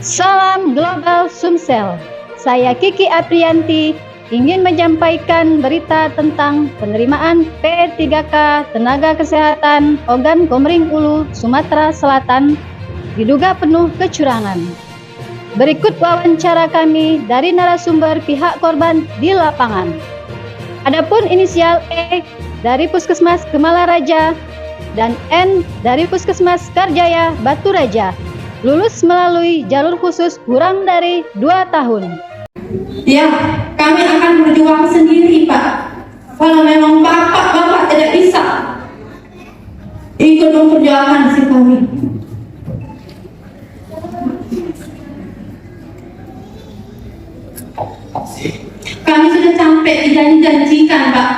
Salam Global Sumsel. Saya Kiki Aprianti ingin menyampaikan berita tentang penerimaan P3K Tenaga Kesehatan Ogan Komering Ulu, Sumatera Selatan diduga penuh kecurangan. Berikut wawancara kami dari narasumber pihak korban di lapangan. Adapun inisial E dari Puskesmas Gemala Raja dan N dari Puskesmas Karjaya Batu Raja lulus melalui jalur khusus kurang dari 2 tahun. Ya, kami akan berjuang sendiri, Pak. Kalau memang Bapak tidak bisa ikut memperjuangkan si kami. Kami sudah sampai dijanjikan, Pak.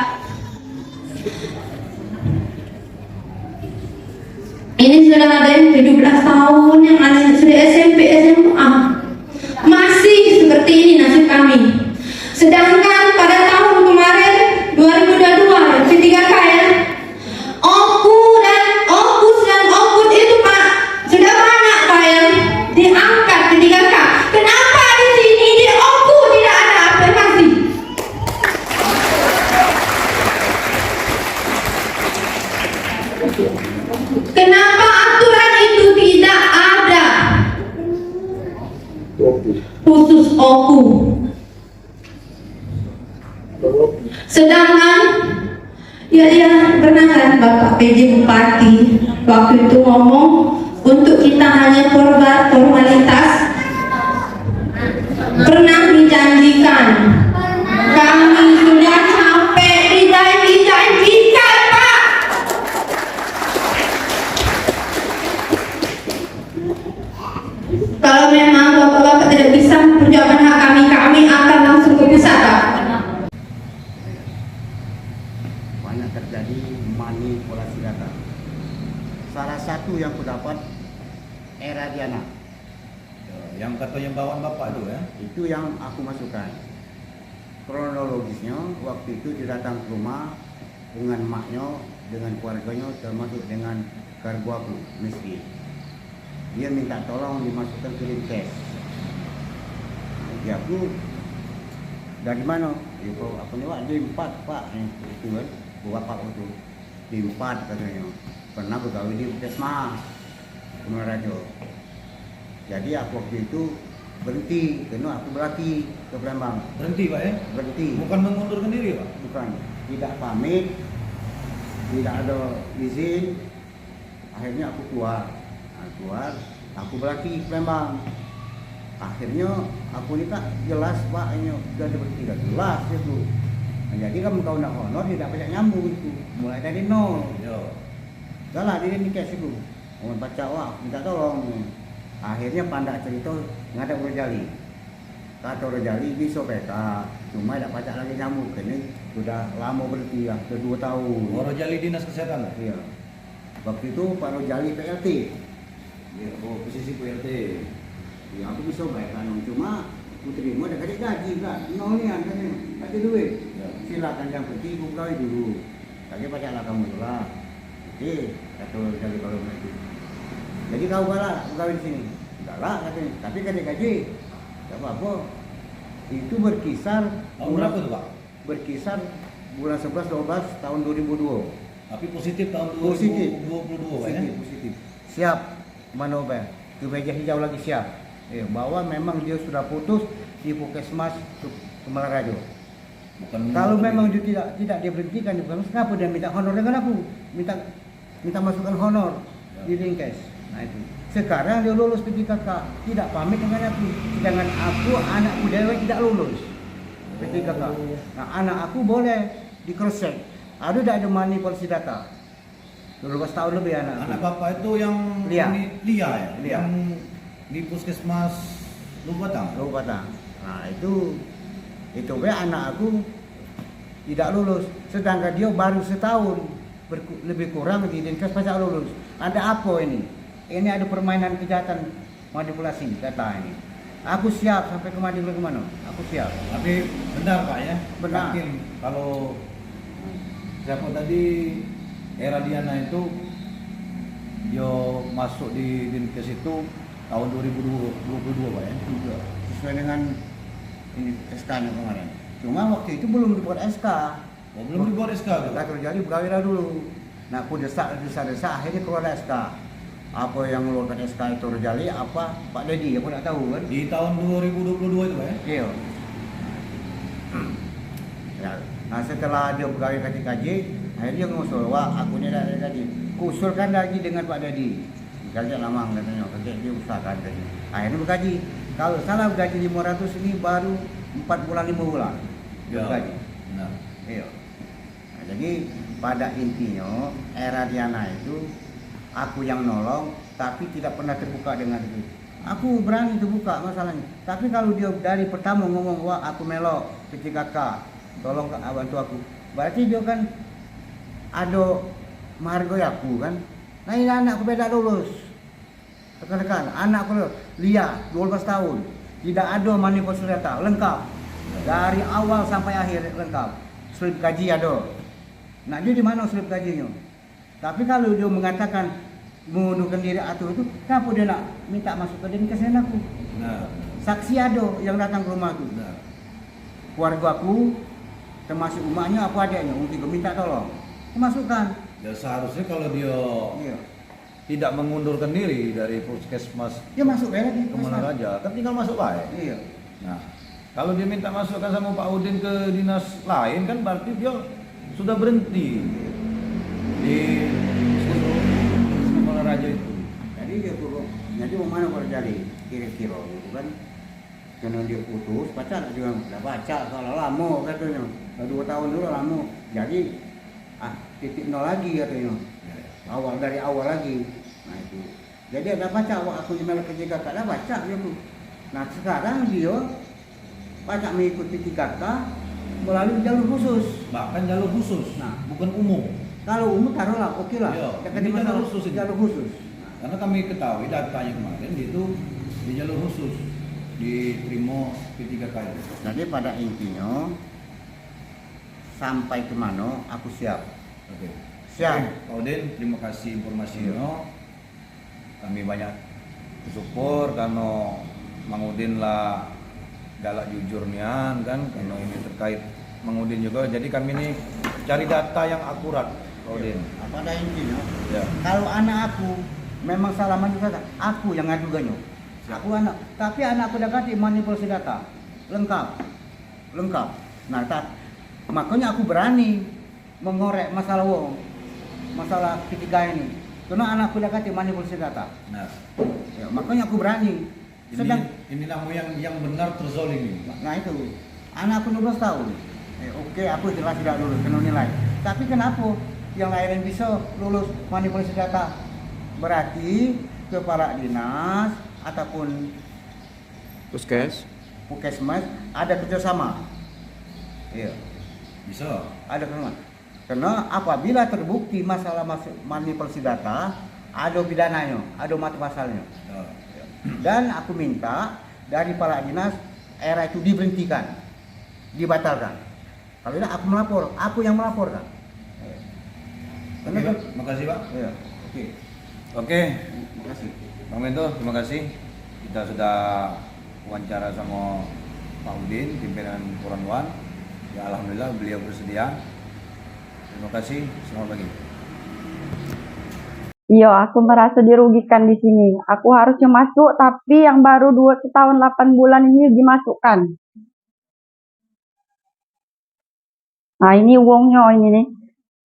Ini sudah ada yang 17 tahun, yang ada sudah SMP, SMA. Masih seperti ini nasib kami. Sedangkan pada tahun kemarin 2022 P3K ya, Opus dan Oput itu Pak sudah banyak Pak yang diangkat P3K. Kenapa di sini di Opus tidak ada afirmasi? Kenapa aturan itu tidak ada khusus OKU? Sedangkan ya pernah kan Bapak PJ Bupati waktu itu ngomong untuk kita hanya formalitas. Pernah dijanjikan, kami sudah sampai dijanjikan Pak. Kalau memang Bapak-Bapak tidak bisa memperjuangkan hak kami akan langsung ke pusat, Pak. Banyak terjadi manipulasi data. Salah satu yang kudapat era Diana, yang katanya bawaan bapak itu ya? itu yang aku masukkan. Kronologisnya waktu itu dia datang ke rumah dengan maknya, dengan keluarganya, termasuk dengan kargo aku, miskin. Dia minta tolong dimasukkan ke Linkes. Dia aku dari mana? Dia aku lewat di 4 Pak, itu kan, bapak itu di 4 katanya. Pernah begawe di Puskesmas Gemala Raja. Jadi aku waktu itu berhenti, karena aku berlatih ke Palembang. Berhenti Pak ya? Berhenti. Bukan mengundurkan diri Pak? Bukan, tidak pamit, tidak ada izin. Akhirnya aku keluar. Aku berlatih Palembang. Akhirnya aku nikah jelas Pak, ini sudah berhenti, jelas itu. Nah, jadi kan kau nak honor tidak banyak nyambung itu, mulai dari nol. Yo. Salah dia nikah itu, mau baca wah minta tolong. Akhirnya pandak cerita ngada Rojali. Kata Rojali bisa peta, cuma tidak pacak lagi nyambung. Ini sudah lama berhenti ya, sudah 2 tahun. Rojali Dinas Kesehatan? Iya. Waktu itu Pak Rojali PLT. Iya, oh posisi PLT. Ya aku bisa bayarkan, cuma aku terima ada kasih gaji kan, nol nih katanya, kasih duit. Ya. Silakan yang penting ibu kawin dulu. Tadi pacaklah kamu dulu lah. Oke, kata dari kalau itu. Jadi kau kalah, aku kawin di sini. Enggak lah katanya, tapi kasih gaji. Enggak apa-apa. Itu berkisar Tahun berapa tuh Pak? Berkisar bulan 11 12 tahun 2002. Tapi positif tahun Positif. 2022 Pak ya? Positif. Siap manover. Ke meja hijau lagi siap. Bahwa memang dia sudah putus di Puskesmas Gemala Raja. Bukan Kalau memang dia tidak dia berhentikan di Puskesmas, kenapa dia minta honor dengan aku? Minta masukkan honor di Linkes. Nah itu. Sekarang dia lulus P3K, tidak pamit dengan aku. Sedangkan aku anakku dewe tidak lulus P3K. Nah anak aku boleh di cross check. Ada manipulasi data. 12 tahun lebih anak aku. Anak bapak itu yang Lia. Lia ya? Lia. Yang di Puskesmas Lubatang? Batang. Nah itu anak aku tidak lulus, sedangkan dia baru setahun lebih kurang di Dinkes pajak lulus. Ada apa ini? Ini ada permainan kejahatan manipulasi data ini. Aku siap sampai ke Madinah kemana? Aku siap. Tapi benar Pak ya? Benar. Yakin kalau siapa tadi era Diana itu dia masuk di Dinkes itu tahun 2022 Pak ya. Juga sesuai dengan ini SK-nya kemarin. Cuma waktu itu belum dibuat SK. Oh, belum dibuat SK tuh. Nggak terjadi pegawai dulu. Nah, aku desak, akhirnya keluar SK. Apa yang mengeluarkan SK itu Rojali, apa Pak Dedi, aku nggak tahu kan. Di tahun 2022 itu Pak ya. Iya. Ya, nah setelah dia pegawai KTKJ, akhirnya dia ngusul, wah aku ini dari tadi. Kusulkan lagi dengan Pak Dedi. Kerja lama katanya, kerja dia usahakan katanya. Akhirnya bergaji. Kalau salah gaji 500 ini baru 4 bulan 5 bulan. Dia bergaji. Nah, Iya. Nah, jadi pada intinya era Diana itu aku yang nolong tapi tidak pernah terbuka dengan itu. Aku berani terbuka masalahnya. Tapi kalau dia dari pertama ngomong wah aku melok ketika Kak tolong Kak bantu aku. Berarti dia kan ada menghargai aku kan. Nah ini anakku beda lulus. Rekan-rekan, anakku Lia 12 tahun. Tidak ada manipulasi data, lengkap. Dari awal sampai akhir lengkap. Slip gaji ada. Nah dia di mana slip gajinya? Tapi kalau dia mengatakan mengundurkan diri atau itu, kenapa dia nak minta masuk ke kasihan aku? nah, Saksi ada yang datang ke rumahku. nah. Keluarga aku, termasuk umaknya apa adiknya, untuk minta tolong. Masukkan. Ya seharusnya kalau dia Iya. tidak mengundurkan diri dari puskesmas Dia masuk lagi. Kemana Raja, kan tinggal masuk baik. Iya. Nah, kalau dia minta masukkan sama Pak Udin ke dinas lain kan berarti dia sudah berhenti di Kemana Raja itu. Jadi dia turun. Jadi mau mana kalau jadi kira-kira gitu kan? Karena dia putus, pacar juga udah baca kalau lama katanya. 2 tahun dulu lama. Jadi titik nol lagi katanya. Awal dari awal lagi. Nah itu. Jadi ada baca aku nyemel ke JKK ada baca dia tuh. Nah sekarang dia baca mengikuti JKK melalui jalur khusus. Bahkan jalur khusus, Nah. bukan umum. Kalau umum taruhlah oke lah. Iya, Jangan ini di masalah jalur khusus ini. jalur khusus. Karena kami ketahui datanya kemarin itu di jalur khusus diterima P3K itu. Jadi pada intinya sampai kemana aku siap. Oke. Siap. Oke, Pak Udin, terima kasih informasinya. Kami banyak bersyukur karena Mang Udin lah galak jujur nian kan, karena ini terkait Mang Udin juga. Jadi kami ini cari data yang akurat, Pak Udin. Pada intinya Ya. kalau anak aku memang salah manipulasi, aku yang ngadu ganyo. Aku anak, tapi anakku udah ganti manipulasi data, lengkap. Nah, makanya aku berani mengorek masalah masalah ketiga ini. Karena anakku udah ganti manipulasi data. Nah, Ya, makanya aku berani. ini namu yang benar terzolimi. Nah itu, anakku 12 tahun. Oke, aku jelas tidak lulus, kena nilai. Tapi kenapa yang lain bisa lulus manipulasi data? Berarti kepala dinas ataupun puskesmas ada kerjasama. Iya, Bisa. ada kerjasama. Karena apabila terbukti masalah manipulasi data, ada pidananya, ada mata pasalnya. Ya. Dan aku minta dari kepala dinas era itu diberhentikan, dibatalkan. Kalau tidak aku melapor, aku yang melaporkan. Oke, Pak. Makasih, Pak. Iya, oke. Oke, Terima kasih. Bang Mento, terima kasih. Kita sudah wawancara sama Pak Udin, pimpinan Puran One. Ya, alhamdulillah beliau bersedia. Terima kasih. Selamat pagi. Iya, aku merasa dirugikan di sini. Aku harusnya masuk, tapi yang baru 2 tahun 8 bulan ini dimasukkan. Nah, ini uangnya ini nih.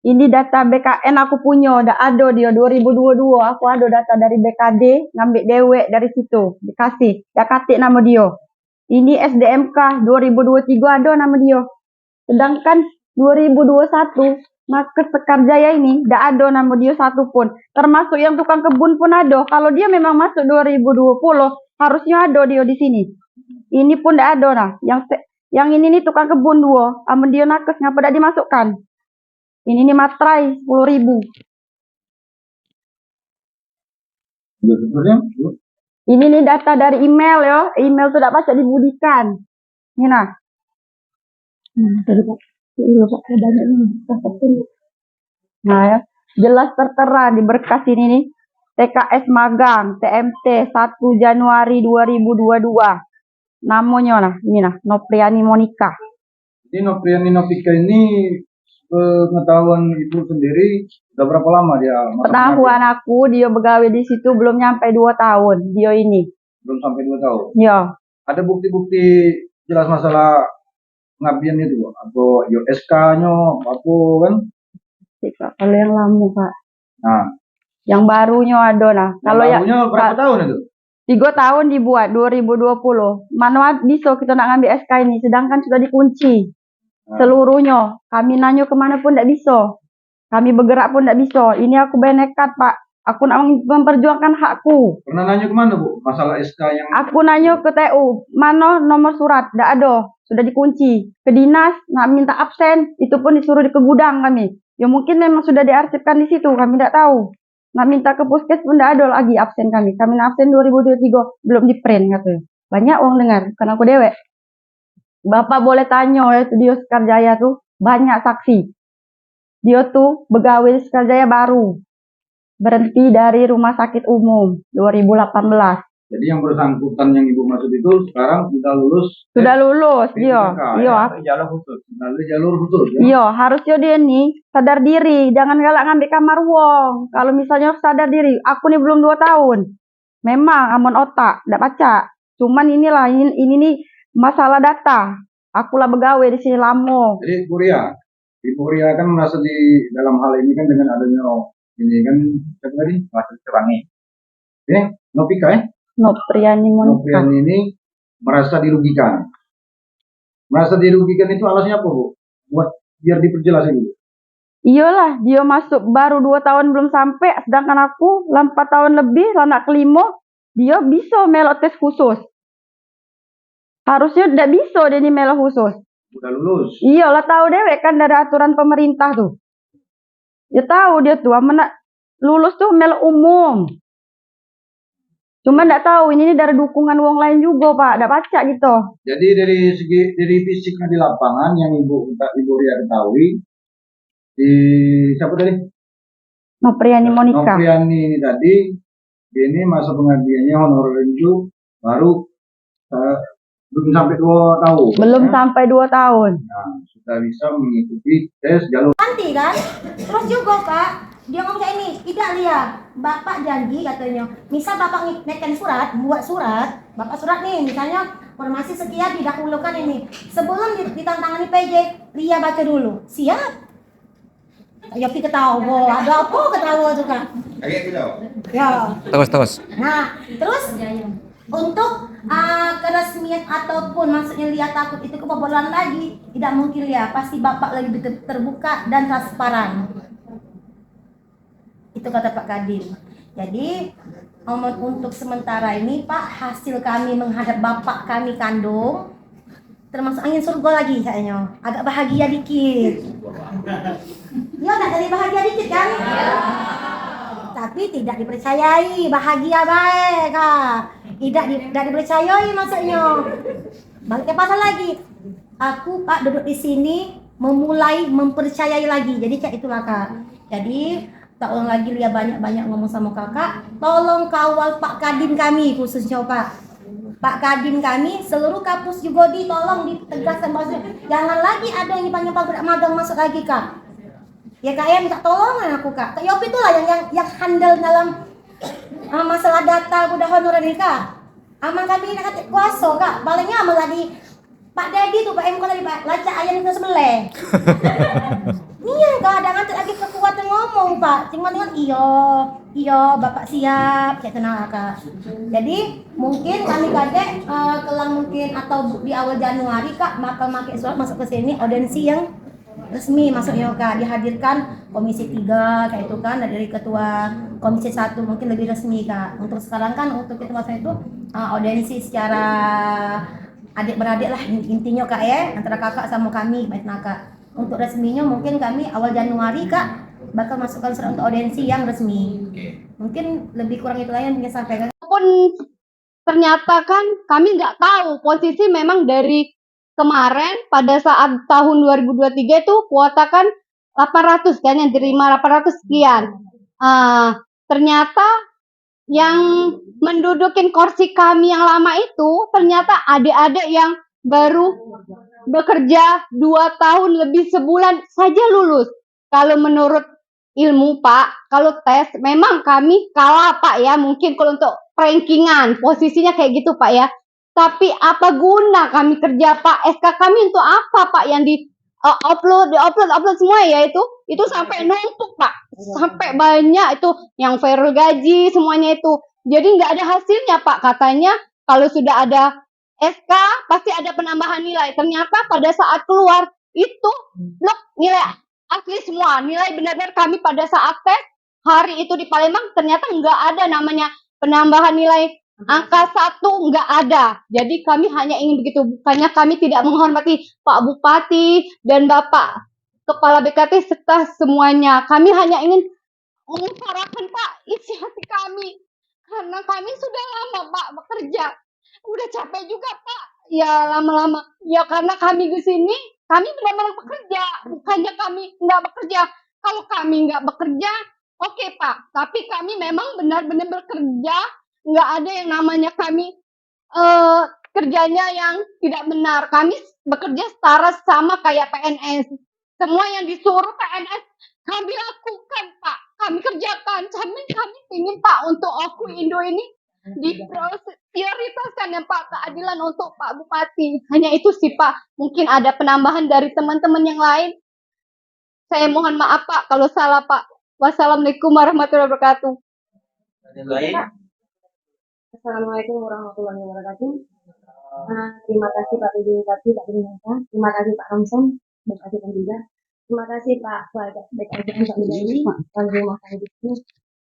Ini data BKN aku punya, udah ada dia 2022. Aku ada data dari BKD, ngambil dewek dari situ, dikasih. Ya ketik nama dia. Ini SDMK 2023 ada nama dia. Sedangkan 2021 Nakes Sekar Jaya ini tidak ada nama dia satu pun. Termasuk yang tukang kebun pun ada. Kalau dia memang masuk 2020, harusnya ada dia di sini. Ini pun tidak ada nah. Yang ini nih tukang kebun 2. Amun dia nakes ngapa tidak dimasukkan? Ini nih materai 10.000. Ini nih data dari email ya. Email tuh tidak pasti dibudikan. Ini nah. Tadi Pak. Iya Pak, banyak ini. Nah ya, jelas tertera di berkas ini nih. TKS magang TMT 1 Januari 2022. Namanya nah, ini nah, Nopriani Monica. Ini Nopriani Novika ini pengetahuan ibu sendiri udah berapa lama dia? Pengetahuan aku dia begawe di situ belum nyampe 2 tahun. Dia ini. Belum sampai 2 tahun. Ya, Ada bukti-bukti jelas masalah pengabdian itu, Bu? Atau SK-nya apa kan? kalau yang lama Pak. Nah, Yang barunya ada nah. Kalau ya barunya berapa tahun itu? 3 tahun dibuat 2020. Mana bisa kita nak ngambil SK ini sedangkan sudah dikunci. Seluruhnya. Kami nanya kemana pun tidak bisa. Kami bergerak pun tidak bisa. Ini aku benekat Pak. Aku nak memperjuangkan hakku. Pernah nanya kemana, Bu? Masalah SK yang Aku nanya ke TU. Mana nomor surat? Tidak ada. Sudah dikunci. Ke dinas. Nak minta absen. Itu pun disuruh ke gudang kami. Ya mungkin memang sudah diarsipkan di situ. Kami tidak tahu. Nak minta ke puskes pun tidak ada lagi absen kami. Kami nak absen 2023 belum di print katanya. Banyak orang dengar, karena aku dewek. Bapak boleh tanya ya, itu dia Sekarjaya tuh banyak saksi. Dia tuh begawe di Sekarjaya baru. Berhenti dari rumah sakit umum 2018. jadi yang bersangkutan yang ibu maksud itu sekarang sudah lulus. Sudah lulus dia. Iya, Jalur khusus. Melalui jalur khusus. Ya? iya, harusnya dia nih sadar diri, jangan galak ngambil kamar wong. Kalau misalnya sadar diri, aku nih belum 2 tahun. Memang amon otak, ndak baca. Cuman inilah ini nih masalah data. Akulah begawe di sini lama. Jadi Ibu Ria kan merasa di dalam hal ini kan dengan adanya ini kan siapa tadi masuk Terangi. Novika ya? Nopriani Monica. Nopriani ini merasa dirugikan. Merasa dirugikan itu alasnya apa, Bu? Buat biar diperjelas itu. Iyalah, dia masuk baru 2 tahun belum sampai, sedangkan aku 4 tahun lebih, anak kelima, dia bisa melok tes khusus. Harusnya tidak bisa dia ni melok khusus. Udah lulus. Iyalah tahu dewek kan dari aturan pemerintah tuh. Dia tahu dia tuh, amanah lulus tuh melok umum. Cuma tidak tahu ini dari dukungan wong lain juga Pak, tidak baca gitu. Jadi dari fisiknya di lapangan yang Ibu Ria ketahui di siapa tadi? Nopriani Monica. Nopriani ini tadi ini masa pengabdiannya honorer itu baru belum sampai 2 tahun. Belum sampai 2 tahun. Nah, sudah bisa mengikuti tes jalur. Nanti kan, terus juga Kak, dia ngomong kayak ini, tidak lihat, Bapak janji katanya, misal Bapak naikkan surat, buat surat, Bapak surat nih, misalnya formasi sekian didahulukan ini, sebelum ditandatangani PJ, Lia baca dulu, siap. Yopi ketawa, ada apa ketawa tuh Kak? Kayak gitu. Ya. Terus. Nah, terus untuk keresmian ataupun maksudnya Lia takut itu kebobolan lagi, tidak mungkin Lia, pasti Bapak lagi terbuka dan transparan. Itu kata Pak Kadin. Jadi untuk sementara ini Pak, hasil kami menghadap Bapak kami kandung termasuk angin surga lagi kayaknya, agak bahagia dikit. Ya enggak dari bahagia dikit kan? Tapi tidak dipercayai, bahagia baik Kak. Tidak dipercayai maksudnya. Balik ke pasal lagi. Aku Pak duduk di sini memulai mempercayai lagi. Jadi kayak itulah Kak. Jadi tak ulang lagi Lia banyak-banyak ngomong sama Kakak. Tolong kawal Pak Kadin kami khususnya Pak. Pak Kadin kami seluruh kampus juga tolong ditegaskan maksudnya. Jangan lagi ada yang dipanggil Pak magang masuk lagi Kak. Ya Kak ya minta tolongan aku Kak. Kak Yopi itulah yang handle dalam masalah data udah honorer ini Kak. Aman kami nak kata kuasa Kak. Palingnya amal tadi Pak Dedi tuh Pak MK tadi Pak laca ayam itu sebelah. Iya Kak ada ngantuk lagi kekuatan ngomong Pak. Cuma dengan iya Bapak siap kayak tenang Kak. Jadi mungkin kami kadek kelang mungkin atau di awal Januari Kak bakal pakai surat masuk ke sini audiensi yang resmi masuknya Kak, dihadirkan komisi 3 kayak itu kan dari ketua komisi 1 mungkin lebih resmi Kak. Untuk sekarang kan untuk kita masa itu audiensi secara adik-beradik lah intinya Kak ya, antara kakak sama kami baik Kak. Untuk resminya mungkin kami awal Januari Kak bakal masukkan surat untuk audiensi yang resmi. Mungkin lebih kurang itu lah yang ingin sampaikan. Walaupun ternyata kan kami nggak tahu posisi memang dari kemarin pada saat tahun 2023 itu kuota kan 800 kan yang diterima 800 sekian. Ternyata yang mendudukin kursi kami yang lama itu ternyata adik-adik yang baru bekerja 2 tahun lebih sebulan saja lulus. Kalau menurut ilmu Pak, kalau tes memang kami kalah Pak ya, mungkin kalau untuk rankingan posisinya kayak gitu Pak ya. Tapi apa guna kami kerja Pak? SK kami untuk apa Pak yang di upload semua ya itu sampai numpuk Pak, sampai banyak itu yang viral gaji semuanya itu. Jadi nggak ada hasilnya Pak, katanya kalau sudah ada SK pasti ada penambahan nilai. Ternyata pada saat keluar itu loh, nilai asli semua, nilai benar-benar kami pada saat tes hari itu di Palembang ternyata nggak ada namanya penambahan nilai angka 1 nggak ada. Jadi kami hanya ingin begitu, bukannya kami tidak menghormati Pak Bupati dan Bapak Kepala BKT serta semuanya. Kami hanya ingin mengutarakan Pak isi hati kami. Karena kami sudah lama Pak bekerja. Udah capek juga Pak. Ya lama-lama. Ya karena kami di sini, kami benar-benar bekerja. Bukannya kami nggak bekerja. Kalau kami nggak bekerja, oke Pak. Tapi kami memang benar-benar bekerja. Nggak ada yang namanya kami kerjanya yang tidak benar. Kami bekerja setara sama kayak PNS. Semua yang disuruh PNS kami lakukan Pak. Kami kerjakan. Kami ingin Pak untuk aku Indo ini diprioritaskan ya Pak, keadilan untuk Pak Bupati. Hanya itu sih Pak. Mungkin ada penambahan dari teman-teman yang lain. Saya mohon maaf Pak kalau salah Pak. Wassalamualaikum warahmatullahi wabarakatuh. Assalamualaikum warahmatullahi wabarakatuh. Terima kasih Pak PJ Bupati, Pak Dinasa. Terima kasih Pak Ramson, Bupati juga. Terima kasih Pak BKJN Pak Midai, Pak Rumah Tangga.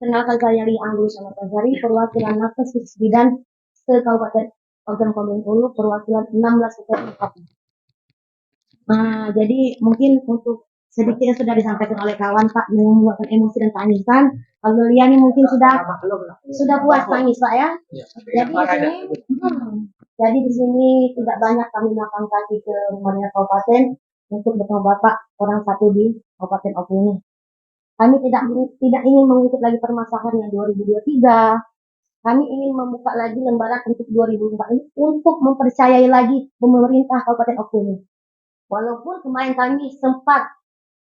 Kenalkan saya Ri Anggur Sanatazari, perwakilan Nakes Khusus Bidan se-Kabupaten Bengkulu, perwakilan 16 kabupaten. Jadi mungkin untuk sedikit sudah disampaikan oleh kawan Pak membuatkan emosi dan tangisan. Kalau Liani mungkin sudah puas tangis Pak ya. Jadi di sini tidak banyak kami melakukan kaki ke rumah dinas kabupaten untuk bertemu Bapak orang satu di Kabupaten Oku ini. Kami tidak ingin mengungkit lagi permasalahan yang 2023. Kami ingin membuka lagi lembaran untuk 2024 ini untuk mempercayai lagi pemerintah Kabupaten Oku ini. Walaupun kemarin kami sempat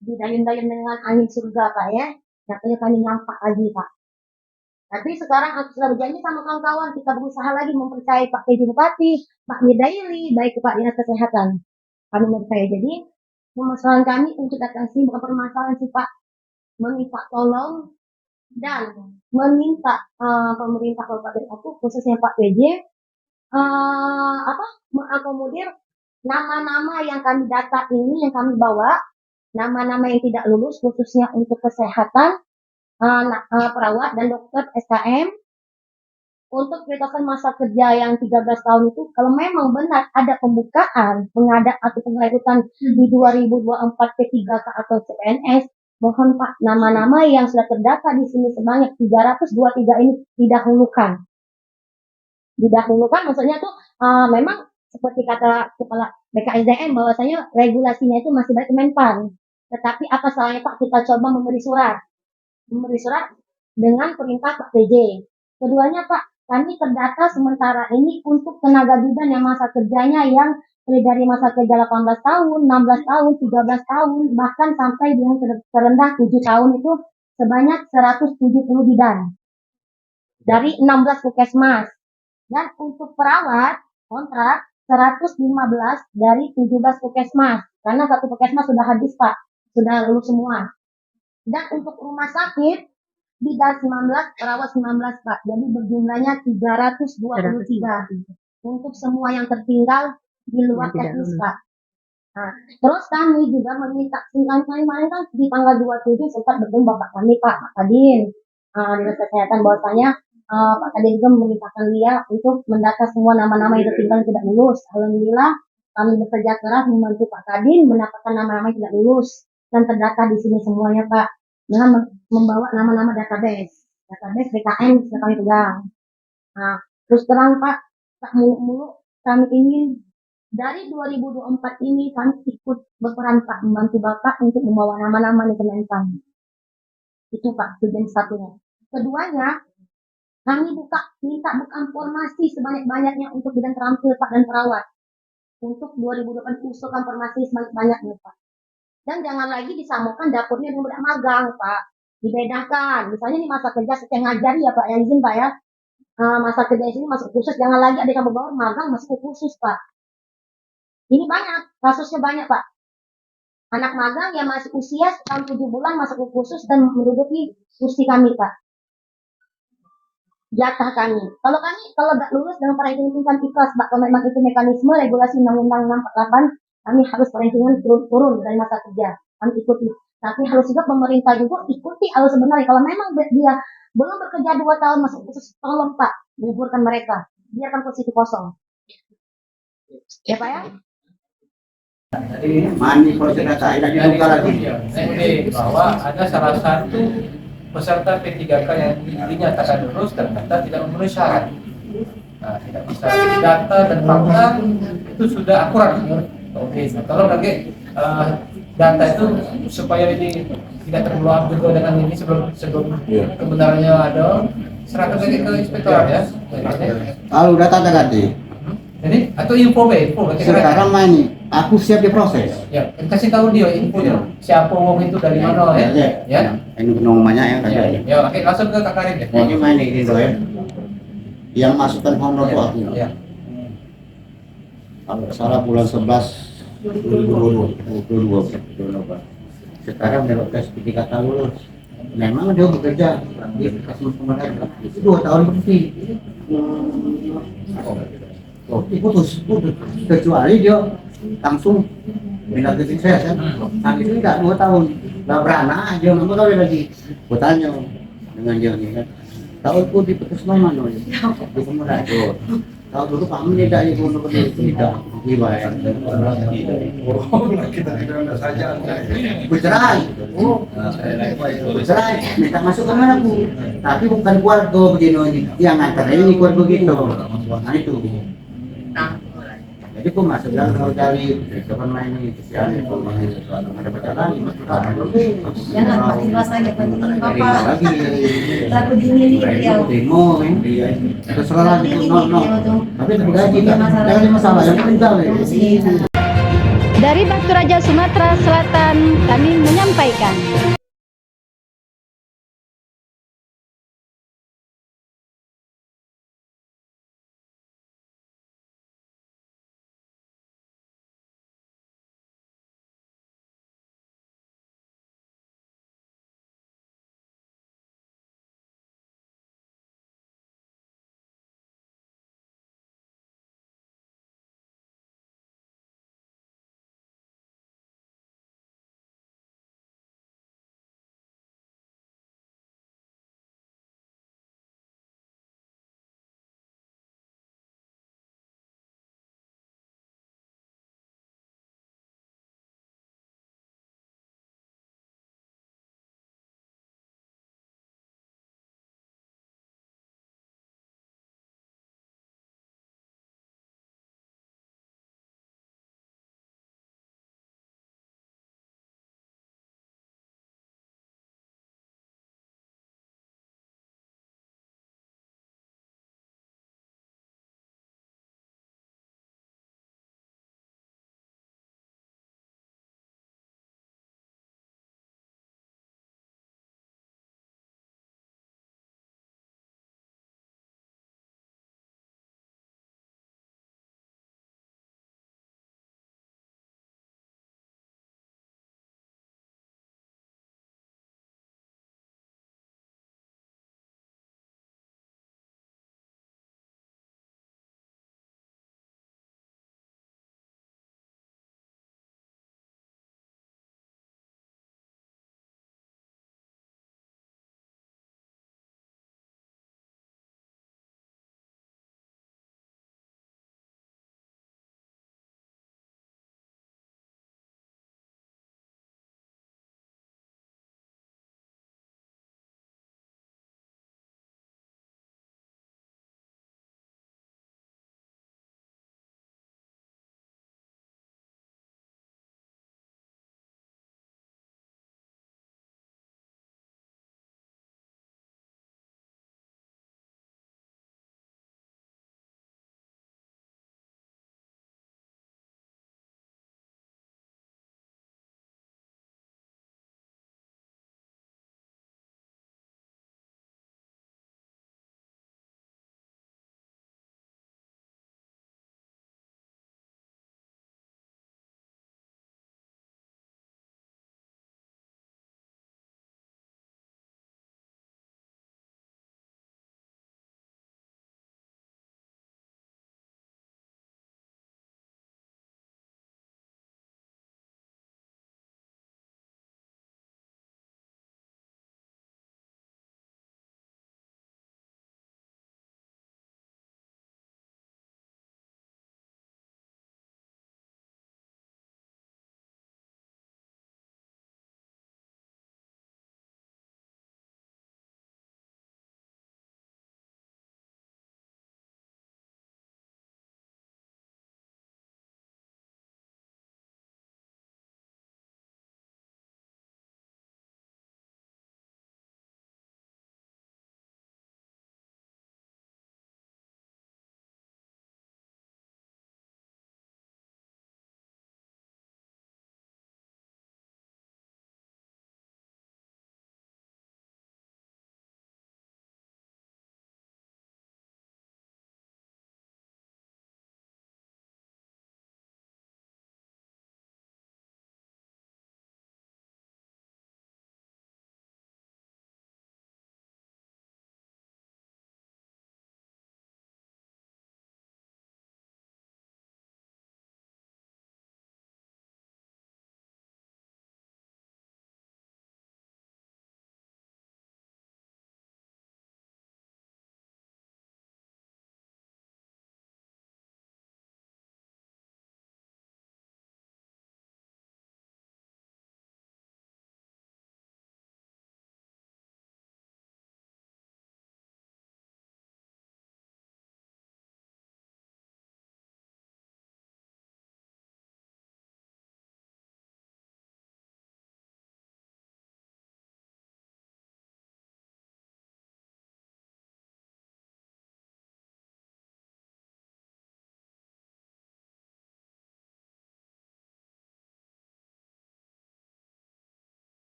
didayun-dayun dengan angin surga Pak ya, katanya kami nampak lagi Pak. Tapi sekarang aku sudah berjanji sama kawan-kawan, kita berusaha lagi mempercayai Pak PJ Bupati, Pak Midaili, baik Pak Dinas Kesehatan. Kami percaya. Jadi permasalahan kami untuk datang sini bukan permasalahan sih Pak, meminta tolong dan meminta pemerintah Kabupaten Oku khususnya Pak PJ mengakomodir nama-nama yang kami data ini yang kami bawa, nama-nama yang tidak lulus khususnya untuk kesehatan, perawat dan dokter SKM untuk batasan masa kerja yang 13 tahun itu kalau memang benar ada pembukaan pengadaan atau pengrekrutan di 2024 P3K atau CPNS, mohon Pak nama-nama yang sudah terdata di sini sebanyak 323 ini didahulukan. Didahulukan maksudnya tuh memang seperti kata Kepala BKSDM bahwasanya regulasinya itu masih baik Kemenpan. Tetapi apa salahnya Pak kita coba memberi surat dengan perintah Pak PJ. Keduanya Pak, kami terdata sementara ini untuk tenaga bidan yang masa kerjanya yang dari masa kerja 18 tahun, 16 tahun, 13 tahun, bahkan sampai yang terendah 7 tahun itu sebanyak 170 bidan dari 16 puskesmas. Dan untuk perawat kontrak 115 dari 17 puskesmas karena satu puskesmas sudah habis Pak, sudah lulus semua. Dan untuk rumah sakit bidan 19, perawat 19 Pak. Jadi berjumlahnya 323 untuk semua yang tertinggal di luar teknis Pak. Nah, terus kami juga meminta kemarin kan di tanggal 27 sempat bertemu Bapak kami Pak Kadin Dinas Kesehatan bahwasanya Pak Kadin juga memintakan dia untuk mendata semua nama-nama yang tertinggal tidak lulus. Alhamdulillah kami bekerja keras membantu Pak Kadin mendapatkan nama-nama yang tidak lulus dan terdata di sini semuanya Pak dengan membawa nama-nama database BKN sudah kami pegang. Nah, terus terang Pak, tak mulu-mulu kami ingin dari 2024 ini kami ikut berperan Pak membantu Bapak untuk membawa nama-nama di Kemenpan. Itu Pak tujuan satunya. Keduanya Kami minta buka formasi sebanyak-banyaknya untuk bidang terampil Pak dan perawat. Untuk 2020 usulkan formasi sebanyak-banyaknya Pak. Dan jangan lagi disamakan dapurnya dengan budak magang Pak. Dibedakan. Misalnya ini masa kerja setia ngajari ya Pak, yang izin Pak ya. Masa kerja di sini masuk khusus, jangan lagi ada yang bawa magang masuk khusus Pak. Ini banyak, kasusnya banyak Pak. Anak magang yang masih usia tahun 7 bulan masuk khusus dan menduduki kursi kami Pak. Jatah kami. Kalau nggak lulus dengan perhitungan ikhlas, Pak, kalau memang itu mekanisme regulasi Undang-Undang 648, kami harus perhitungan turun dari masa kerja. Kami ikuti. Tapi harus juga pemerintah juga ikuti harus sebenarnya. Kalau memang dia belum bekerja 2 tahun masuk khusus, tolong Pak, liburkan mereka. Biarkan kursi itu kosong. Ya Pak ya? Mani proses data tidak dibuka lagi. Bahwa ada salah satu peserta P3K yang dinyatakan lulus ternyata tidak memenuhi syarat. Nah, tidak bisa data dan fakta itu sudah akurat. Oke, tolong lagi data itu supaya ini tidak terbelok juga dengan ini sebelum kebenarannya ada, serahkan lagi ke inspektorat ya. Kalau data ganti, Jadi atau info sekarang ini aku siap diproses. ya kasih tahu dia infonya siapa wong itu dari mana ya. Ini namanya ya kan. Ya, oke, langsung ke Kak Karin ya. Ini main ini doy. Yang masukkan honor itu aku. Ya. Kalau nggak salah bulan 11 2022. Sekarang dia tes 3 tahun lulus. Memang dia bekerja di kasih pemerintah itu 2 tahun berhenti. Oh, putus. Kecuali dia langsung pindah ke sukses kan. Nah itu tidak 2 tahun. Nggak beranak dia nggak tahu lagi. Bertanya dengan dia nih kan. Tahu pun diputus nama no. Di pemuda itu. Tahu dulu kami tidak ibu tidak dibayar. Kita tidak saja. Bercerai. Bercerai. Minta masuk ke mana bu? Tapi bukan keluarga begini yang nganter ini keluarga gitu. Nah itu. Jadi aku masuk dalam mau cari kapan main ini kesian itu ada pacaran Jangan pasti rasanya penting Bapak lagi lagu dini ya. demo kan terserah itu no tapi tergaji jangan masalah yang penting tahu ya. Dari Batu Raja Sumatera Selatan kami menyampaikan.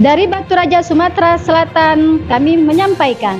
Dari Batu Raja Sumatera Selatan kami menyampaikan.